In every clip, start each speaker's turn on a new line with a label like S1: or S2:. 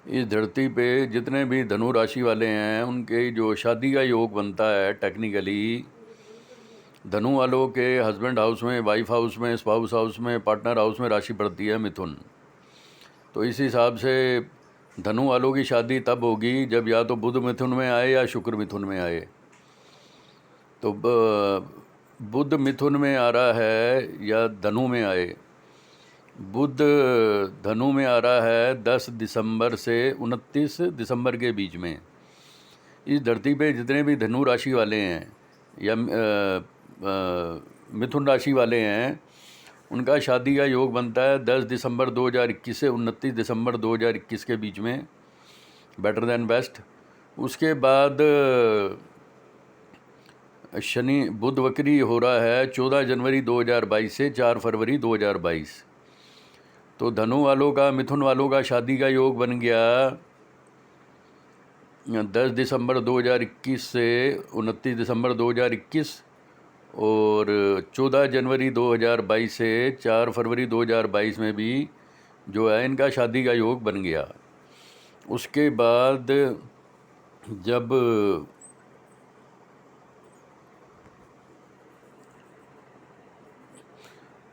S1: इस धरती पे जितने भी धनु राशि वाले हैं उनके जो शादी का योग बनता है टेक्निकली, धनु वालों के हस्बैंड हाउस में, वाइफ हाउस में, स्पाउस हाउस में, पार्टनर हाउस में राशि पड़ती है मिथुन। तो इस हिसाब से धनु वालों की शादी तब होगी जब या तो बुध मिथुन में आए या शुक्र मिथुन में आए। तो बुध मिथुन में आ रहा है या धनु में आए। बुध धनु में आ रहा है 10 दिसंबर से 29 दिसंबर के बीच में। इस धरती पे जितने भी धनु राशि वाले हैं या मिथुन राशि वाले हैं उनका शादी का योग बनता है 10 दिसंबर 2021 से 29 दिसंबर 2021 के बीच में, बेटर देन बेस्ट। उसके बाद शनि बुध वक्री हो रहा है 14 जनवरी 2022 से 4 फरवरी 2022। तो धनु वालों का, मिथुन वालों का शादी का योग बन गया 10 दिसंबर 2021 से 29 दिसंबर 2021 और 14 जनवरी 2022 से 4 फरवरी 2022 में भी जो है इनका शादी का योग बन गया। उसके बाद जब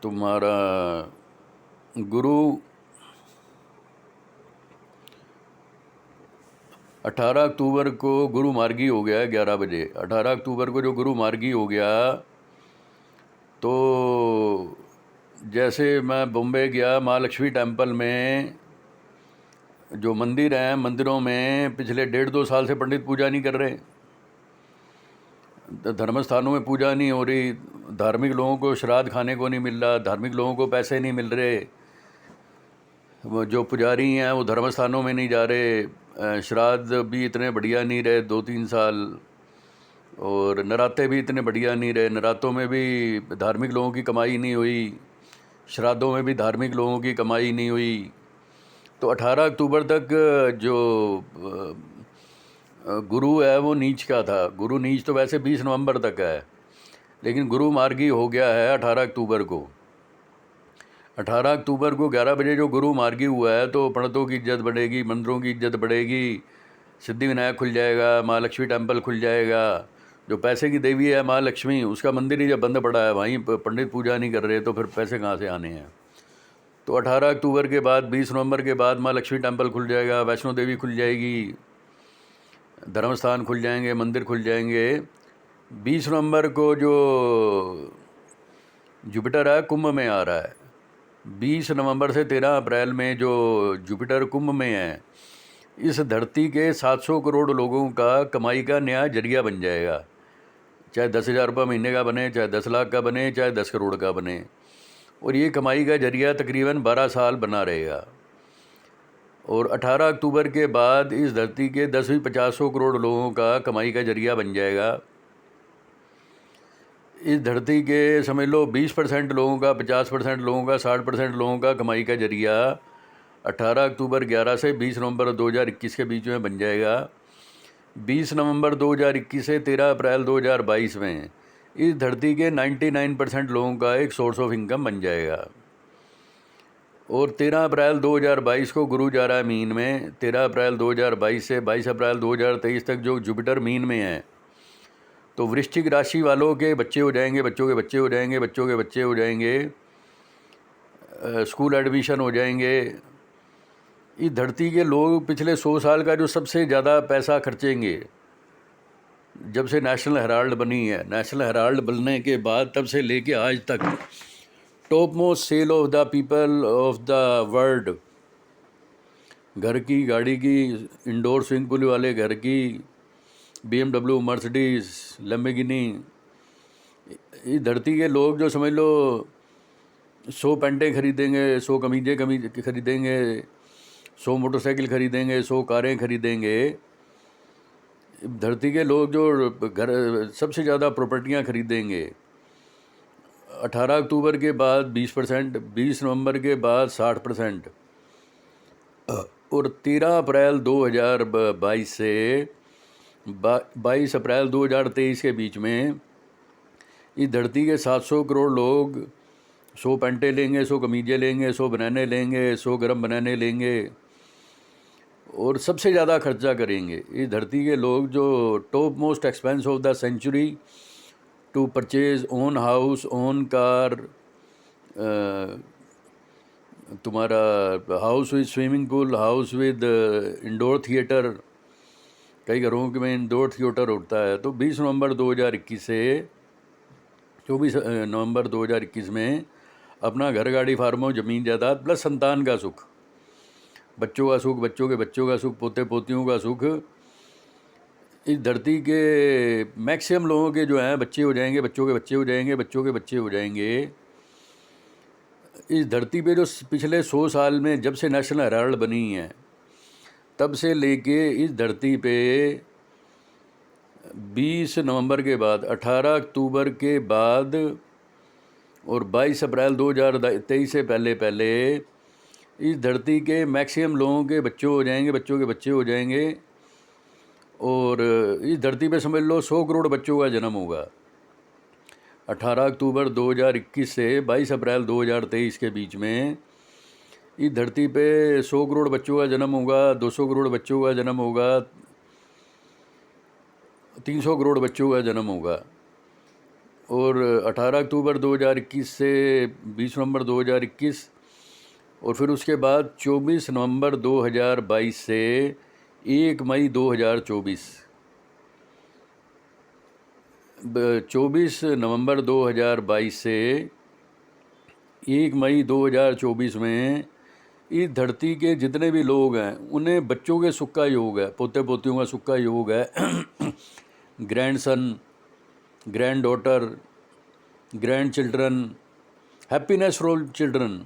S1: तुम्हारा गुरु 18 अक्टूबर को गुरु मार्गी हो गया है 11 बजे। 18 अक्टूबर को जो गुरु मार्गी हो गया, तो जैसे मैं बॉम्बे गया, महालक्ष्मी टेम्पल में जो मंदिर हैं, मंदिरों में पिछले 1.5-2 साल से पंडित पूजा नहीं कर रहे, धर्म स्थानों में पूजा नहीं हो रही, धार्मिक लोगों को श्राद्ध खाने को नहीं मिल रहा, धार्मिक लोगों को पैसे नहीं मिल रहे, वो जो पुजारी हैं वो धर्म स्थानों में नहीं जा रहे, श्राद्ध भी इतने बढ़िया नहीं रहे 2-3 साल, और नराते भी इतने बढ़िया नहीं रहे, नरातों में भी धार्मिक लोगों की कमाई नहीं हुई, श्राद्धों में भी धार्मिक लोगों की कमाई नहीं हुई। तो 18 अक्टूबर तक जो गुरु है वो नीच का था। गुरु नीच तो वैसे 20 नवंबर तक है, लेकिन गुरु मार्गी हो गया है 18 अक्टूबर को। 18 अक्टूबर को 11 बजे जो गुरु मार्गी हुआ है, तो पंडितों की इज्जत बढ़ेगी, मंदिरों की इज्जत बढ़ेगी, सिद्धि विनायक खुल जाएगा, महालक्ष्मी टेम्पल खुल जाएगा। जो पैसे की देवी है महालक्ष्मी, उसका मंदिर ही जब बंद पड़ा है, वहीं पंडित पूजा नहीं कर रहे, तो फिर पैसे कहाँ से आने हैं। तो 18 अक्टूबर के बाद 20 नवंबर के बाद महालक्ष्मी टेम्पल खुल जाएगा, वैष्णो देवी खुल जाएगी, धर्म स्थान खुल जाएंगे, मंदिर खुल जाएंगे। 20 नवंबर को जो जुपिटर है कुंभ में आ रहा है, 20 नवंबर से 13 अप्रैल में जो जुपिटर कुंभ में है, इस धरती के 700 करोड़ लोगों का कमाई का नया जरिया बन जाएगा। चाहे 10,000 रुपये महीने का बने, चाहे 10 लाख का बने, चाहे 10 करोड़ का बने, और ये कमाई का जरिया तकरीबन 12 साल बना रहेगा। और 18 अक्टूबर के बाद इस धरती के 10-50 करोड़ लोगों का कमाई का जरिया बन जाएगा। इस धरती के समझ लो 20% लोगों का, 50% लोगों का, 60% लोगों का कमाई का जरिया 18 अक्टूबर 11 से 20 नवंबर 2021 के बीच में बन जाएगा। 20 नवंबर 2021 से 13 अप्रैल 2022 में इस धरती के 99% लोगों का एक सोर्स ऑफ इनकम बन जाएगा। और 13 अप्रैल 2022 को गुरु जा रहा है मीन में। 13 अप्रैल 2022 से 22 अप्रैल 2023 तक जो जुपिटर मीन में है, तो वृश्चिक राशि वालों के बच्चे हो जाएंगे, बच्चों के बच्चे हो जाएंगे, बच्चों के बच्चे हो जाएंगे, स्कूल एडमिशन हो जाएंगे। इस धरती के लोग पिछले 100 साल का जो सबसे ज़्यादा पैसा खर्चेंगे, जब से नेशनल हेराल्ड बनी है, नेशनल हेराल्ड बनने के बाद तब से लेके आज तक top most sale of the people of the world, घर की, गाड़ी की, इंडोर स्विमिंग पूल वाले घर की, BMW, मर्सिडीज, लैम्बोर्गिनी, इस धरती के लोग जो समझ लो 100 पेंटें खरीदेंगे, 100 कमीजें खरीदेंगे, 100 मोटरसाइकिल खरीदेंगे, 100 कारें खरीदेंगे। धरती के लोग जो घर सबसे ज़्यादा प्रॉपर्टियां खरीदेंगे 18 अक्टूबर के बाद 20%, 20 नवंबर के बाद 60%, और 13 अप्रैल 2022 से 22 अप्रैल 2023 के बीच में इस धरती के 700 करोड़ लोग 100 पेंटें लेंगे, 100 कमीजें लेंगे, 100 बनाने लेंगे, 100 गर्म बनाने लेंगे, और सबसे ज़्यादा खर्चा करेंगे इस धरती के लोग। जो top most expense of the century to purchase own house, own car, तुम्हारा house with swimming pool, house with indoor theatre, कई घरों के में इंडोर थिएटर होता है। तो 20 नवंबर 2021 से 24 नवंबर 2021 में अपना घर, गाड़ी, फार्मो, ज़मीन जायदाद प्लस संतान का सुख, बच्चों का सुख, बच्चों के बच्चों का सुख, पोते पोतियों का सुख, इस धरती के मैक्सिमम लोगों के जो हैं बच्चे हो जाएंगे, बच्चों के बच्चे हो जाएंगे, बच्चों के बच्चे हो जाएंगे। इस धरती पे जो पिछले 100 साल में जब से नेशनल हेराल्ड बनी है तब से लेके इस धरती पे 20 नवंबर के बाद, 18 अक्टूबर के बाद और 22 अप्रैल 2023 से पहले इस धरती के मैक्सिमम लोगों के बच्चे हो जाएंगे, बच्चों के बच्चे हो जाएंगे। और इस धरती पे समझ लो 100 करोड़ बच्चों का जन्म होगा। 18 अक्टूबर 2021 से 22 अप्रैल 2023 के बीच में इस धरती पे 100 करोड़ बच्चों का जन्म होगा, 200 करोड़ बच्चों का जन्म होगा, 300 करोड़ बच्चों का जन्म होगा। और 18 अक्टूबर 2021 से 20 नवंबर 2021 और फिर उसके बाद 24 नवंबर 2022 से 1 मई 2024, 24 नवंबर 2022 से 1 मई 2024 में इस धरती के जितने भी लोग हैं उन्हें बच्चों के सुख का योग है, पोते पोतियों का सुख का योग है। Grandson, grand daughter, grand children, happiness for children.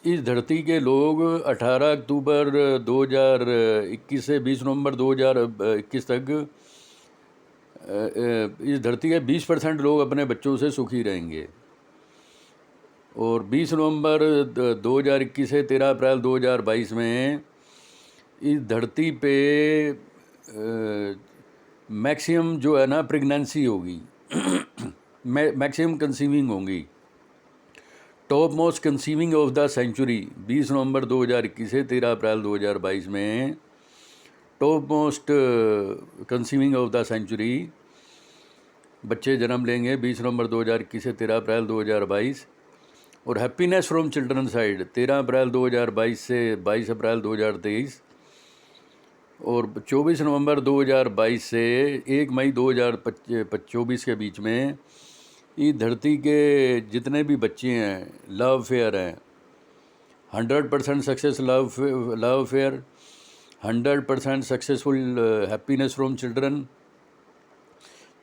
S1: इस धरती के लोग 18 अक्टूबर 2021 से 20 नवंबर 2021 तक इस धरती के 20% लोग अपने बच्चों से सुखी रहेंगे। और 20 नवंबर 2021 से 13 अप्रैल 2022 में इस धरती पे मैक्सिमम जो है ना प्रेगनेंसी होगी, मैक्सिमम कंसीविंग होंगी। Top most conceiving of the century 20 नवंबर 2021 से 13 अप्रैल 2022 में top most conceiving of the century बच्चे जन्म लेंगे 20 नवंबर 2021 से 13 अप्रैल 2022। और हैप्पीनेस फ्रॉम चिल्ड्रन साइड 13 अप्रैल 2022 से 22 अप्रैल 2023। और 24 नवंबर 2022 से 1 मई 2024 के बीच में इस धरती के जितने भी बच्चे हैं लव फेयर हैं, 100% success love fair, 100% successful happiness from children,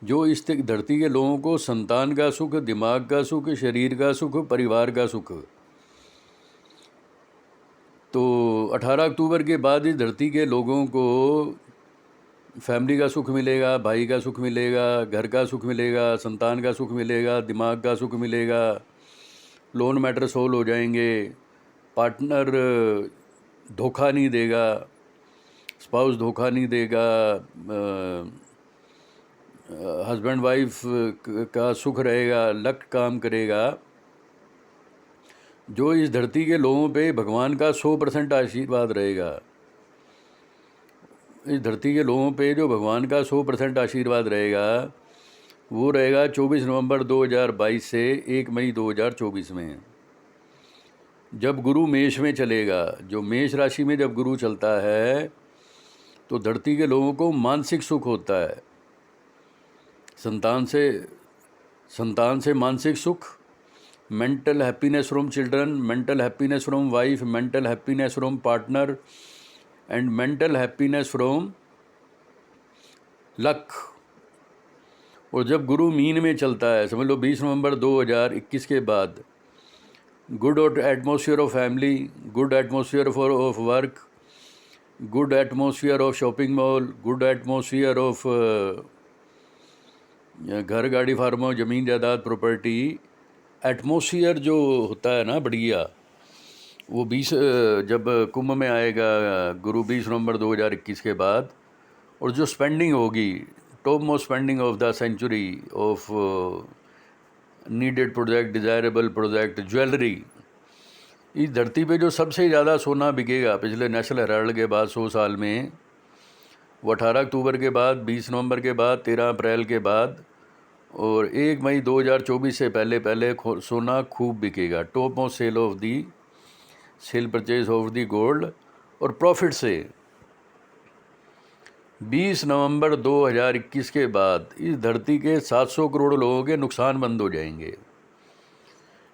S1: जो इस धरती के लोगों को संतान का सुख, दिमाग का सुख, शरीर का सुख, परिवार का सुख। तो 18 अक्टूबर के बाद इस धरती के लोगों को फैमिली का सुख मिलेगा, भाई का सुख मिलेगा, घर का सुख मिलेगा, संतान का सुख मिलेगा, दिमाग का सुख मिलेगा, लोन मैटर सोल्व हो जाएंगे, पार्टनर धोखा नहीं देगा, स्पाउस धोखा नहीं देगा, हस्बैंड वाइफ का सुख रहेगा, लक काम करेगा। जो इस धरती के लोगों पे भगवान का 100% आशीर्वाद रहेगा, इस धरती के लोगों पे जो भगवान का 100% आशीर्वाद रहेगा वो रहेगा 24 नवंबर 2022 से 1 मई 2024 में, जब गुरु मेष में चलेगा। जो मेष राशि में जब गुरु चलता है तो धरती के लोगों को मानसिक सुख होता है, संतान से मानसिक सुख, mental happiness from children, mental happiness from wife, mental happiness from partner and mental happiness from luck. और जब गुरु मीन में चलता है, समझ लो 20 नवंबर 2021 के बाद, good atmosphere of family, good atmosphere of work, good atmosphere of shopping mall, good atmosphere of घर, गाड़ी, फार्म, ज़मीन जायदाद, प्रॉपर्टी। एटमॉस्फेयर जो होता है ना बढ़िया, वो 20 जब कुंभ में आएगा गुरु 20 नवंबर 2021 के बाद, और जो स्पेंडिंग होगी, top most spending of the century of needed project, desirable project, jewellery, इस धरती पे जो सबसे ज़्यादा सोना बिकेगा पिछले नेशनल हेराल्ड के बाद 100 साल में, वो 18 अक्टूबर के बाद, 20 नवंबर के बाद, 13 अप्रैल के बाद और 1 मई 2024 से पहले पहले सोना खूब बिकेगा। Top most sale of the sale purchase of the gold और प्रॉफिट से 20 नवंबर 2021 के बाद इस धरती के 700 करोड़ लोगों के नुकसान बंद हो जाएंगे।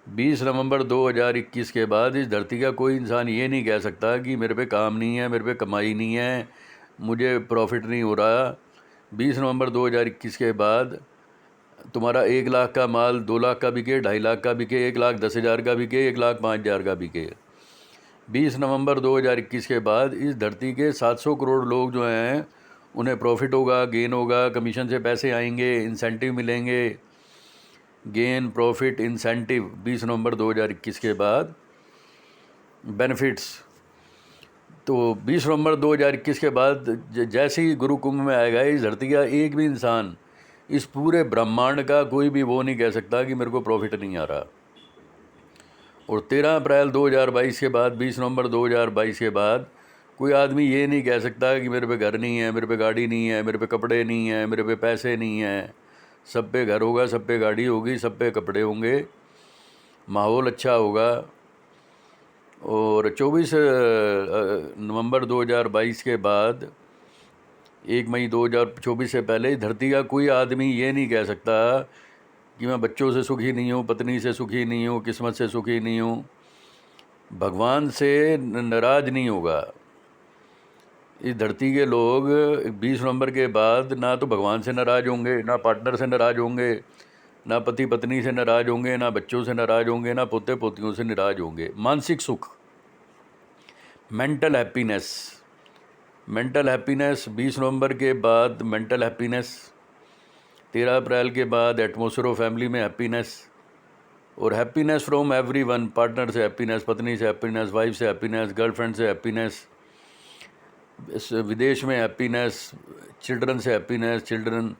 S1: 20 नवंबर 2021 के बाद इस धरती का कोई इंसान ये नहीं कह सकता कि मेरे पे काम नहीं है, मेरे पे कमाई नहीं है, मुझे प्रॉफिट नहीं हो रहा। 20 नवंबर 2021 के बाद तुम्हारा 1 लाख का माल 2 लाख का बिके, 2.5 लाख का बिके, 1,10,000 का बिके, 1,05,000 का बिके। 20 नवंबर 2021 के बाद इस धरती के 700 करोड़ लोग जो हैं उन्हें प्रॉफिट होगा, गेन होगा, कमीशन से पैसे आएंगे, इंसेंटिव मिलेंगे, गेन प्रॉफिट इंसेंटिव 20 नवंबर 2021 के बाद बेनिफिट्स। तो 20 नवंबर 2021 के बाद जैसे ही गुरु कुंभ में आएगा इस धरती का एक भी इंसान इस पूरे ब्रह्मांड का कोई भी वो नहीं कह सकता कि मेरे को प्रॉफिट नहीं आ रहा। और 13 अप्रैल 2022 के बाद 20 नवंबर 2022 के बाद कोई आदमी ये नहीं कह सकता कि मेरे पे घर नहीं है, मेरे पे गाड़ी नहीं है, मेरे पे कपड़े नहीं है, मेरे पे पैसे नहीं हैं। सब पे घर होगा, सब पे गाड़ी होगी, सब पे कपड़े होंगे, माहौल अच्छा होगा। और 24 नवंबर 2022 के बाद 1 मई 2024 से पहले धरती का कोई आदमी ये नहीं कह सकता कि मैं बच्चों से सुखी नहीं हूँ, पत्नी से सुखी नहीं हूँ, किस्मत से सुखी नहीं हूँ। भगवान से नाराज़ नहीं होगा। इस धरती के लोग 20 नवंबर के बाद ना तो भगवान से नाराज़ होंगे, ना पार्टनर से नाराज़ होंगे, ना पति पत्नी से नाराज़ होंगे, ना बच्चों से नाराज़ होंगे, ना पोते पोतियों से नाराज़ होंगे। मानसिक सुख, मेंटल हैप्पीनेस, 20 नवंबर के बाद मेंटल हैप्पीनेस, 13 अप्रैल के बाद एटमॉस्फेयर ऑफ फैमिली में हैप्पीनेस और हैप्पीनेस फ्रॉम एवरीवन। पार्टनर से हैप्पीनेस, पत्नी से हैप्पीनेस, वाइफ से हैप्पीनेस, गर्लफ्रेंड से हैप्पीनेस, विदेश में हैप्पीनेस, चिल्ड्रन से हैप्पीनेस, चिल्ड्रन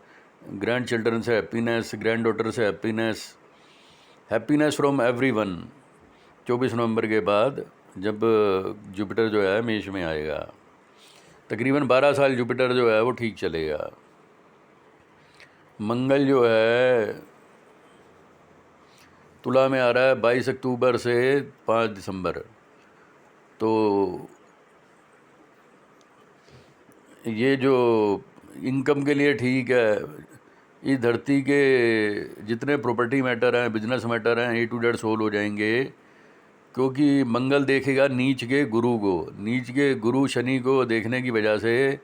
S1: ग्रैंड चिल्ड्रन से हैप्पीनेस, ग्रैंड डॉटर से हैप्पीनेस, हैप्पीनेस फ्रॉम एवरीवन। 24 नवंबर के बाद जब जुपिटर जो है मेष में आएगा, तकरीबन 12 साल जुपिटर जो है वो ठीक चलेगा। मंगल जो है तुला में आ रहा है 22 अक्टूबर से 5 दिसंबर। तो ये जो इनकम के लिए ठीक है। इस धरती के जितने प्रॉपर्टी मैटर हैं, बिजनेस मैटर हैं, A to Z सोल्व हो जाएंगे, क्योंकि मंगल देखेगा नीच के गुरु को। नीच के गुरु शनि को देखने की वजह से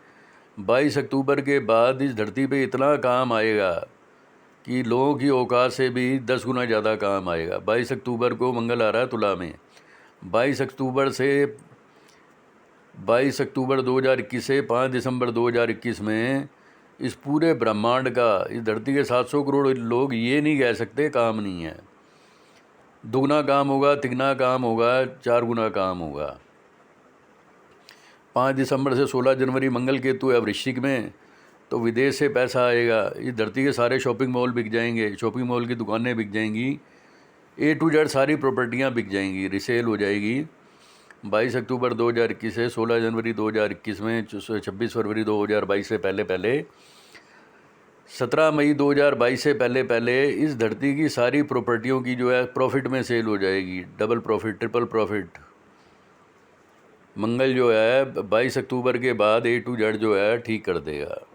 S1: 22 अक्टूबर के बाद इस धरती पे इतना काम आएगा कि लोगों की औकात से भी 10 गुना ज़्यादा काम आएगा। 22 अक्टूबर को मंगल आ रहा है तुला में। 22 अक्टूबर 2021 से 5 दिसंबर 2021 में इस पूरे ब्रह्मांड का, इस धरती के 700 करोड़ लोग ये नहीं कह सकते काम नहीं है। दुगना काम होगा, तिगना काम होगा, 4 गुना काम होगा। 5 दिसंबर से 16 जनवरी मंगल केतु है वृश्चिक में, तो विदेश से पैसा आएगा। इस धरती के सारे शॉपिंग मॉल बिक जाएंगे, शॉपिंग मॉल की दुकानें बिक जाएंगी, A to Z सारी प्रॉपर्टियां बिक जाएंगी, रिसेल हो जाएगी। 22 अक्टूबर 2021 से 16 जनवरी 2021 में 26 फरवरी 2022 से पहले पहले 17 मई 2022 से पहले पहले इस धरती की सारी प्रॉपर्टियों की जो है प्रॉफिट में सेल हो जाएगी। Double profit, triple profit. Mangal जो है 22 अक्टूबर के बाद A to Z जो है ठीक कर देगा।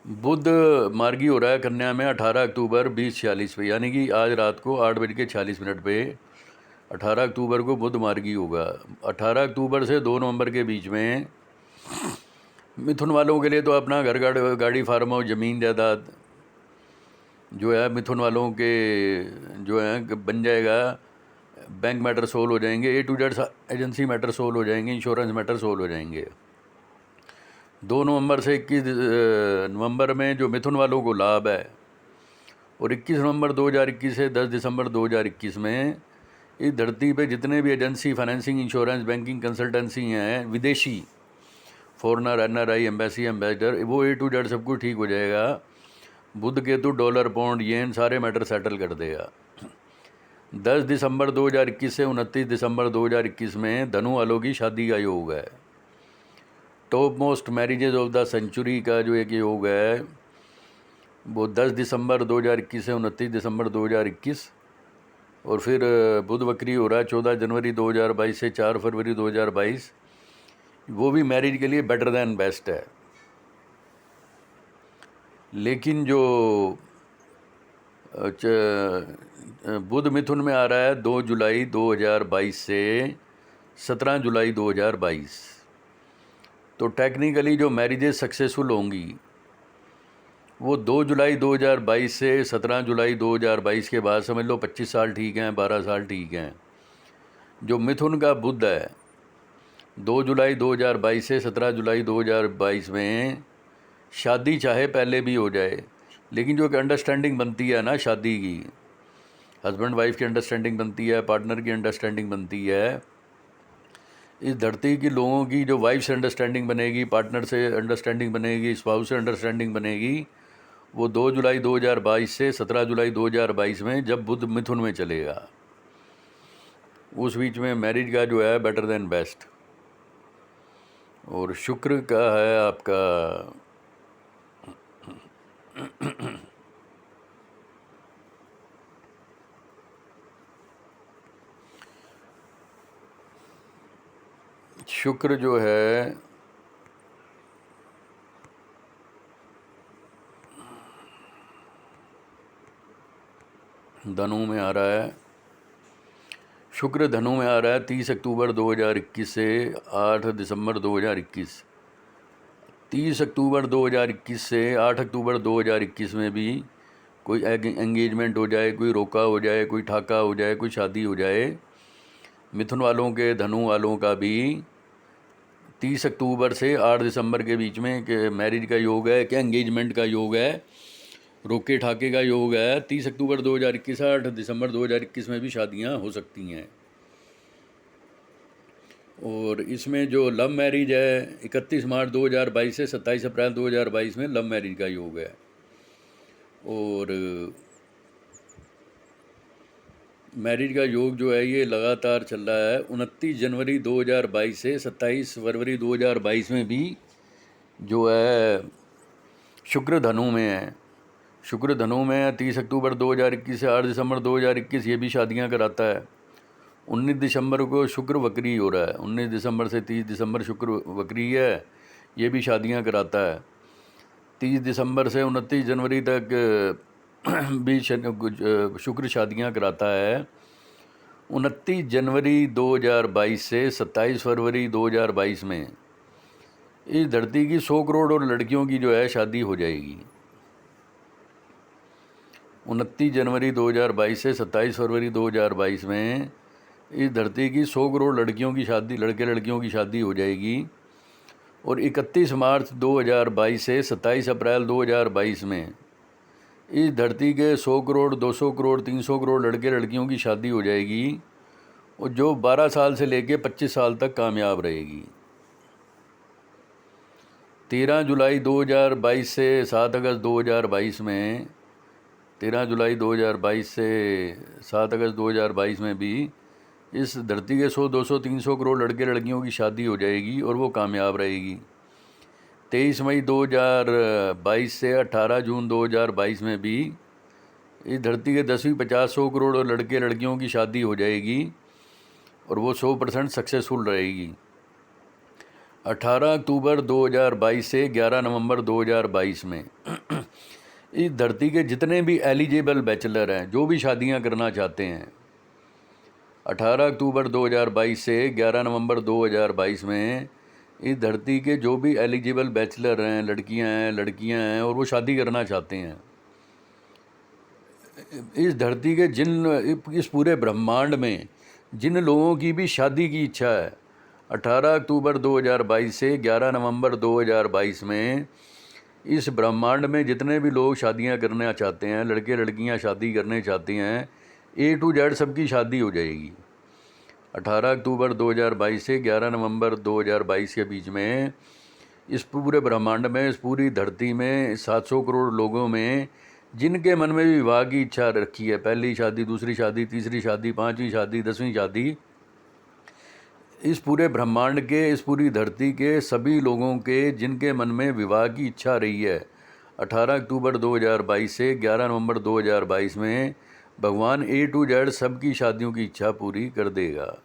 S1: बुध मार्गी हो रहा है कन्या में 18 अक्टूबर 2046 पे, यानी कि आज रात को 8:46 पे 18 अक्टूबर को बुध मार्गी होगा। 18 अक्टूबर से 2 नवंबर के बीच में मिथुन वालों के लिए तो अपना घर गाड़ी फार्म हाउस ज़मीन जायदाद जो है मिथुन वालों के जो है बन जाएगा। बैंक मैटर सोल्व हो जाएंगे, A to Z agency matter solve हो जाएंगे, इंश्योरेंस मैटर सोल्व हो जाएंगे। 2 नवंबर से 21 नवंबर में जो मिथुन वालों को लाभ है, और 21 नवंबर 2021 से 10 दिसंबर 2021 में इस धरती पे जितने भी agency, financing, insurance, banking, consultancy हैं, विदेशी, फॉरनर, NRI, एम्बेसी, एम्बेसडर, वो A to Z सब कुछ ठीक हो जाएगा। बुध केतु डॉलर, पौंड, येन सारे मैटर सेटल कर देगा। 10 दिसंबर 2021 से 29 दिसंबर 2021 में धनु वालों की शादी का योग है। Top most marriages of the century का जो एक योग है वो 10 दिसंबर 2021 से 29 दिसंबर 2021, और फिर बुध वक्री हो रहा है 14 जनवरी 2022 से 4 फरवरी 2022। वो भी मैरिज के लिए बेटर दैन बेस्ट है। लेकिन जो बुध मिथुन में आ रहा है 2 जुलाई 2022 से 17 जुलाई 2022, तो टेक्निकली जो मैरिजेज सक्सेसफुल होंगी वो 2 जुलाई 2022 से 17 जुलाई 2022 के बाद समझ लो 25 साल ठीक हैं, 12 साल ठीक हैं। जो मिथुन का बुध है 2 जुलाई 2022 से 17 जुलाई 2022 में शादी चाहे पहले भी हो जाए, लेकिन जो एक अंडरस्टैंडिंग बनती है ना शादी की, हस्बैंड वाइफ की अंडरस्टैंडिंग बनती है, पार्टनर की अंडरस्टैंडिंग बनती है, इस धरती की लोगों की जो वाइफ से अंडरस्टैंडिंग बनेगी, पार्टनर से अंडरस्टैंडिंग बनेगी, स्पाउस से अंडरस्टैंडिंग बनेगी, वो 2 जुलाई 2022 से 17 जुलाई 2022 में जब बुध मिथुन में चलेगा, उस बीच में मैरिज का जो है बेटर देन बेस्ट। और शुक्र का है आपका शुक्र जो है धनु में आ रहा है। शुक्र धनु में आ रहा है 30 अक्टूबर 2021 से 8 दिसंबर 2021। 30 अक्टूबर 2021 से 8 अक्टूबर 2021 में भी कोई एंगेजमेंट हो जाए, कोई रोका हो जाए, कोई ठाका हो जाए, कोई शादी हो जाए। मिथुन वालों के, धनु वालों का भी 30 अक्टूबर से 8 दिसंबर के बीच में कि मैरिज का योग है, कि एंगेजमेंट का योग है, रोके ठाके का योग है। 30 अक्टूबर 2021 8 दिसंबर 2021 में भी शादियां हो सकती हैं। और इसमें जो लव मैरिज है 31 मार्च 2022 से 27 अप्रैल 2022 में लव मैरिज का योग है। और मैरिज का योग जो है ये लगातार चल रहा है। 29 जनवरी 2022 से 27 फरवरी 2022 में भी जो है शुक्र धनु में है। शुक्र धनु में है। 30 अक्टूबर 2021 से 8 दिसंबर 2021 ये भी शादियां कराता है। 19 दिसंबर को शुक्र वक्री हो रहा है। 19 दिसंबर से 30 दिसंबर शुक्र वक्री है, ये भी शादियां कराता है। 30 दिसंबर से 29 जनवरी तक भी शुक्र शादियां कराता है। 29 जनवरी 2022 से 27 फरवरी 2022 में इस धरती की 100 करोड़ और लड़कियों की जो है शादी हो जाएगी। 29 जनवरी 2022 से 27 फरवरी 2022 में इस धरती की 100 करोड़ लड़कियों की शादी, लड़के लड़कियों की शादी हो जाएगी। और 31 मार्च 2022 से 27 अप्रैल 2022 में इस धरती के 100 करोड़, 200 करोड़, 300 करोड़ लड़के लड़कियों की शादी हो जाएगी, और जो 12 साल से लेके 25 साल तक कामयाब रहेगी। 13 जुलाई 2022 से 7 अगस्त 2022 में 13 जुलाई 2022 से 7 अगस्त 2022 में भी इस धरती के 100, 200, 300 करोड़ लड़के लड़कियों की शादी हो जाएगी और वो कामयाब रहेगी। 23 मई 2022 से 18 जून 2022 में भी इस धरती के 10वीं 50-100 करोड़ लड़के लड़कियों की शादी हो जाएगी और वो 100% सक्सेसफुल रहेगी। 18 अक्टूबर 2022 से 11 नवंबर 2022 में इस धरती के जितने भी एलिजिबल बैचलर हैं, जो भी शादियां करना चाहते हैं, 18 अक्टूबर 2022 से 11 नवंबर 2022 में इस धरती के जो भी एलिजिबल बैचलर हैं, लड़कियां हैं और वो शादी करना चाहते हैं, इस धरती के इस पूरे ब्रह्मांड में जिन लोगों की भी शादी की इच्छा है, 18 अक्टूबर 2022 से 11 नवंबर 2022 में इस ब्रह्मांड में जितने भी लोग शादियां करना चाहते हैं, लड़के लड़कियां शादी करने चाहते हैं, A to Z सबकी शादी हो जाएगी। 18 अक्टूबर 2022 से 11 नवंबर 2022 के बीच में इस पूरे ब्रह्मांड में, इस पूरी धरती में 700 करोड़ लोगों में जिनके मन में भी विवाह की इच्छा रखी है, पहली शादी, दूसरी शादी, तीसरी शादी, पांचवी शादी, 10वीं शादी, इस पूरे ब्रह्मांड के, इस पूरी धरती के सभी लोगों के जिनके मन में विवाह की इच्छा रही है, 18 अक्टूबर 2022 से 11 नवंबर 2022 में भगवान A to Z सबकी शादियों की इच्छा पूरी कर देगा।